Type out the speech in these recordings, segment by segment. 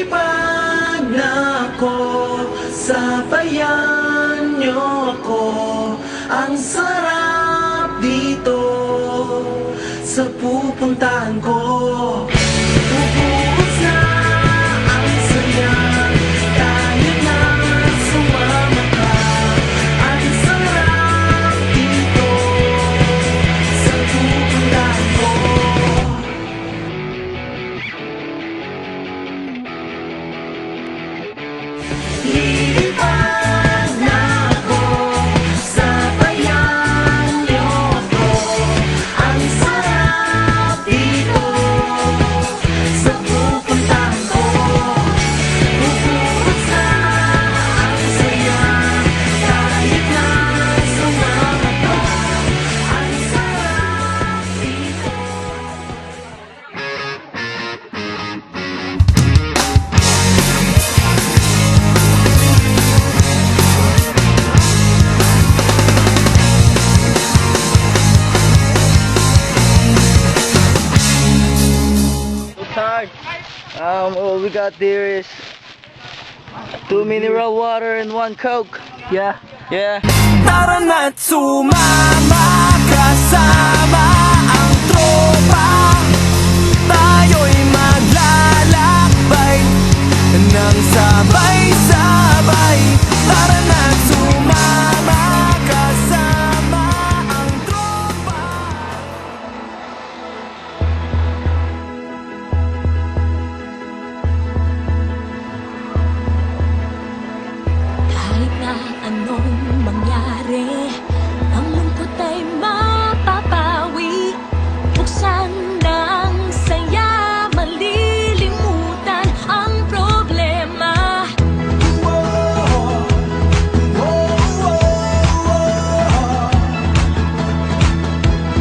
Lilipad na ako, sabayan niyo ako. Ang sarap dito sa pupuntahan ko. Bubuhos na ang saya kahit na sumama ka. Ang sarap dito sa pupuntahan ko. Lilipad na ako, sabayan niyo ako. Ang sarap dito sa pupuntahan ko. Bubuhos na ang saya kahit na sumama ka. Ang sarap dito. Hard. All we got there is 2 mineral water and 1 Coke. Yeah. Tara na't sumama, kasama ang tropa. Tayo'y maglalakbay ng sabay-sabay. Tara na't sumama, kasama ang tropa. Kahit na anong mangyari, ang lungkot ay mapapawi. Buksan ng saya, malilimutan ang problema.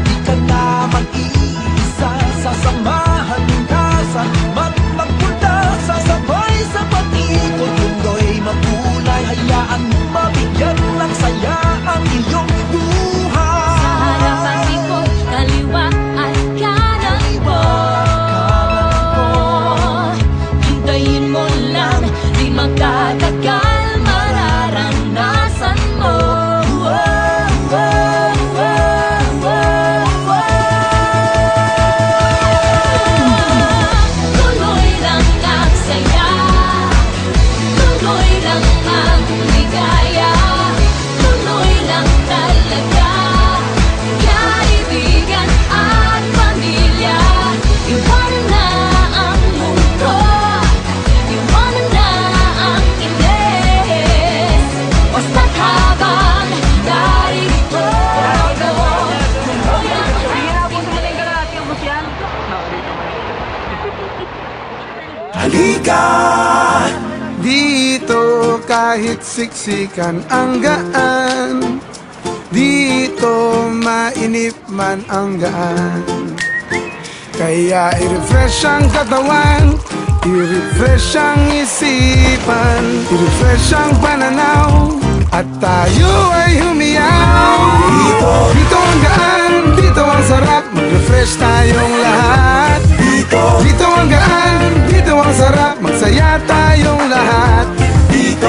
Di ka na mag-iisa, sasamahan ka sa magpunta, sasabay sa pag-ikot. Mundo'y makulay, hayaan mo mabigyan ng saya ang iyong buhay. Sa harapan likod, kaliwa at kanan mo. Hintayin mo lang, di magtatagal, mararanasan mo. Tuloy lang ang saya, tuloy lang ang ligaya, tuloy lang talaga. Kaibigan at pamilya, iwanan na ang mundo, iwanan na ang inis. Basta't habang narito ako, tuloy lang ang Halika dito, kahit siksikan ang gaan. Dito mainip man ang gaan. Kaya i-refresh ang katawan, i-refresh ang isipan, i-refresh ang pananaw, at tayo ay humiyaw. Dito ang gaan, dito ang sarap, mag-refresh tayong lahat. Dito ang gaan, dito ang sarap, magsaya tayong lahat. Dito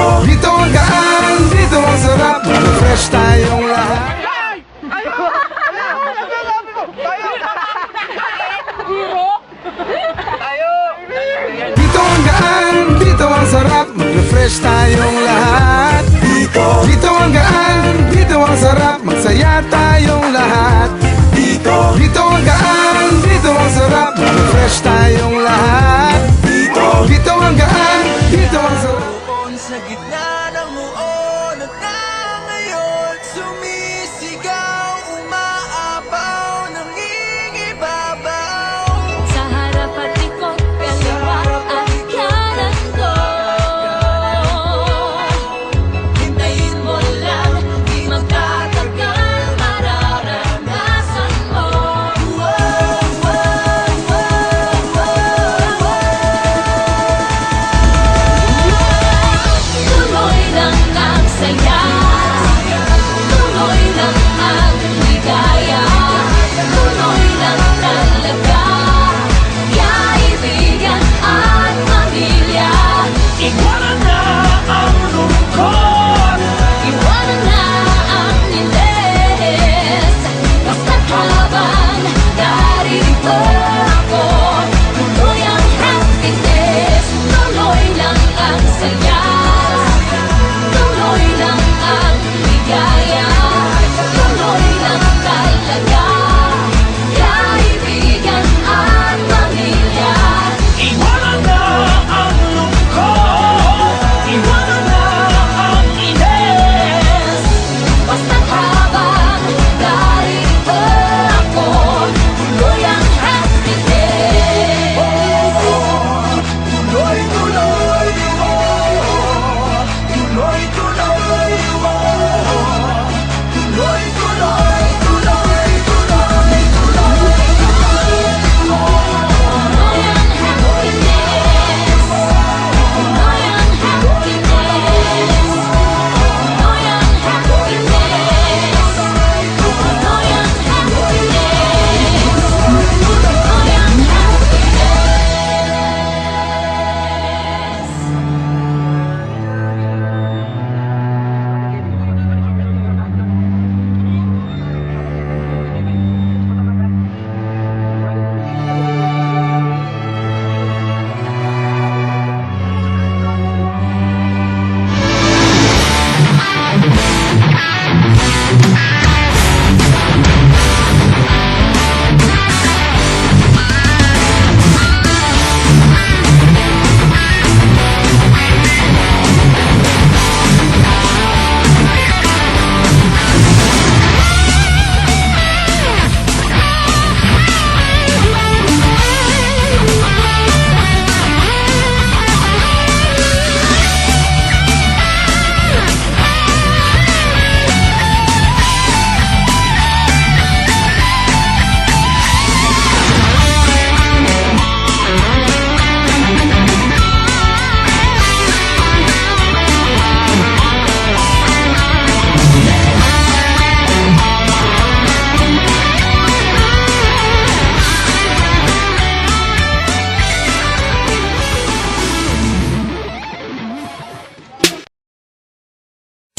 ang gaan, dito ang sarap, mag-refresh tayong lahat. Dito ang gaan, dito ang sarap, mag-refresh tayong lahat. Dito ang gaan, dito ang sarap, magsaya tayong lahat. Dito ang gaan, dito ang sarap, mag-refresh tayong lahat. Dito ang gaan, dito ang sarap. Sa gitna ng muon at ngayon, sumisigaw, umaapaw, nangingibabaw. sa harap at likod, kaliwa at kanan ko. Hintayin mo lang, di magtatagal, mararanasan mo.